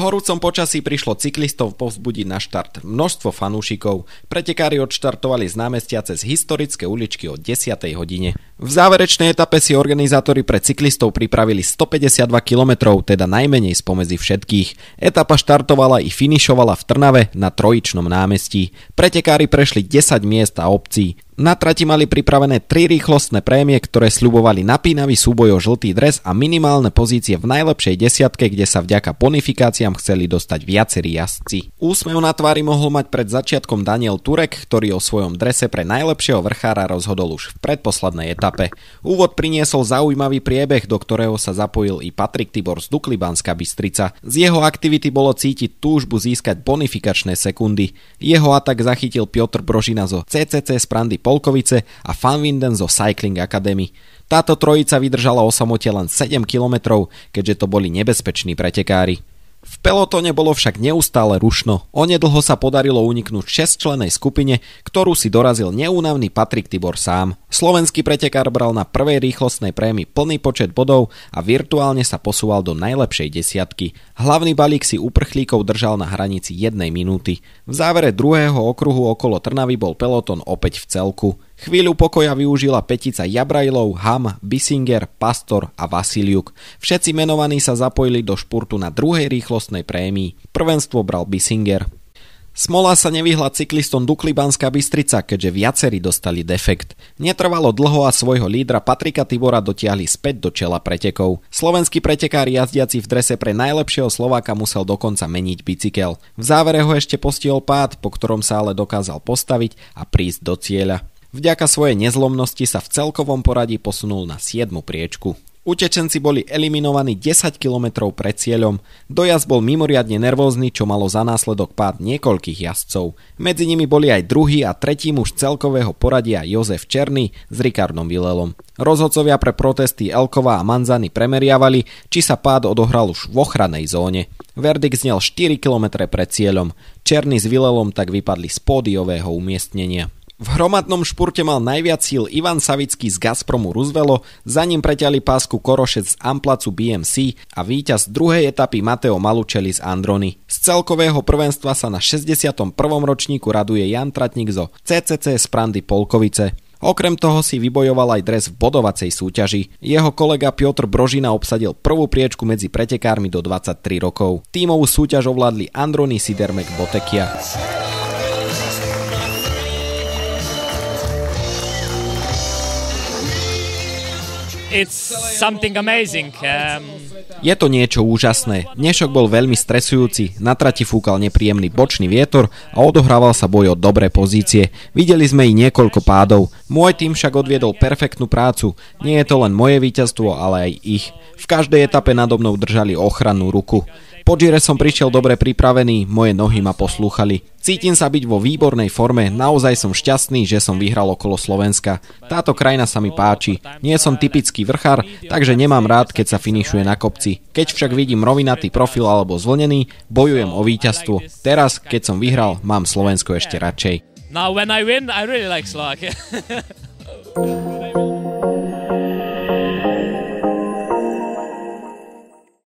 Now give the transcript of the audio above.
horúcom počasí prišlo cyklistov povzbudiť na štart množstvo fanúšikov. Pretekári odštartovali z námestia cez historické uličky o 10. hodine. V záverečnej etape si organizátori pre cyklistov pripravili 152 km, teda najmenej spomedzi všetkých. Etapa štartovala i finišovala v Trnave na Trojičnom námestí. Pretekári prešli 10 miest a obcí. Na trati mali pripravené 3 rýchlostné prémie, ktoré sľubovali napínavý súboj o žltý dres a minimálne pozície v najlepšej desiatke, kde sa vďaka bonifikáciám chceli dostať viacerí jazdci. Úsmev na tvári mohol mať pred začiatkom Daniel Turek, ktorý o svojom drese pre najlepšieho vrchára rozhodol už v predposlednej etape. Úvod priniesol zaujímavý priebeh, do ktorého sa zapojil i Patrik Tibor z Dukly Banská Bystrica. Z jeho aktivity bolo cítiť túžbu získať bonifikačné sekundy. Jeho atak zachytil Piotr Brožina zo CCC z Prandy Polkovice a Fanvinden zo Cycling Academy. Táto trojica vydržala o samote len 7 km, keďže to boli nebezpeční pretekári. V pelotóne bolo však neustále rušno. Onedlho sa podarilo uniknúť 6-člennej skupine, ktorú si dorazil neúnavný Patrik Tibor sám. Slovenský pretekár bral na prvej rýchlostnej prémii plný počet bodov a virtuálne sa posúval do najlepšej desiatky. Hlavný balík si uprchlíkov držal na hranici 1 minúty. V závere druhého okruhu okolo Trnavy bol pelotón opäť v celku. Chvíľu pokoja využila petica Jabrajlov, Ham, Bissinger, Pastor a Vasiliuk. Všetci menovaní sa zapojili do špurtu na druhej rýchlostnej prémii. Prvenstvo bral Bissinger. Smola sa nevyhla cyklistom Dukly Banská Bystrica, keďže viacerí dostali defekt. Netrvalo dlho a svojho lídra Patrika Tibora dotiahli späť do čela pretekov. Slovenský pretekár jazdiaci v drese pre najlepšieho Slováka musel dokonca meniť bicykel. V závere ho ešte postihol pád, po ktorom sa ale dokázal postaviť a prísť do cieľa. Vďaka svojej nezlomnosti sa v celkovom poradí posunul na 7. priečku. Utečenci boli eliminovaní 10 km pred cieľom. Dojazd bol mimoriadne nervózny, čo malo za následok pád niekoľkých jazdcov. Medzi nimi boli aj druhý a tretí muž celkového poradia Jozef Černý s Ricardom Vilelom. Rozhodcovia pre protesty Elková a Manzany premeriavali, či sa pád odohral už v ochrannej zóne. Verdikt znel 4 km pred cieľom. Černý s Vilelom tak vypadli z pódiového umiestnenia. V hromadnom špurte mal najviac síl Ivan Savický z Gazpromu Roosevelt, za ním preťali pásku Korošec z Amplacu BMC a víťaz druhej etapy Matteo Malucelli z Androny. Z celkového prvenstva sa na 61. ročníku raduje Jan Tratník zo CCC z Prandy Polkovice. Okrem toho si vybojoval aj dres v bodovacej súťaži. Jeho kolega Piotr Brožina obsadil prvú priečku medzi pretekármi do 23 rokov. Tímovú súťaž ovládli Androny, Sidermek, Botekia. It's something amazing. Je to niečo úžasné. Dnešok bol veľmi stresujúci, na trati fúkal nepríjemný bočný vietor a odohrával sa boj o dobré pozície. Videli sme i niekoľko pádov. Môj tým však odviedol perfektnú prácu. Nie je to len moje víťazstvo, ale aj ich. V každej etape nado mnou držali ochrannú ruku. Po Gire som prišiel dobre pripravený, moje nohy ma poslúchali. Cítim sa byť vo výbornej forme, naozaj som šťastný, že som vyhral okolo Slovenska. Táto krajina sa mi páči. Nie som typický vrchár, takže nemám rád, keď sa finišuje na kopci. Keď však vidím rovinatý profil alebo zvlnený, bojujem o víťazstvo. Teraz, keď som vyhral, mám Slovensko ešte radšej. Now when I win, I really like Slovakia.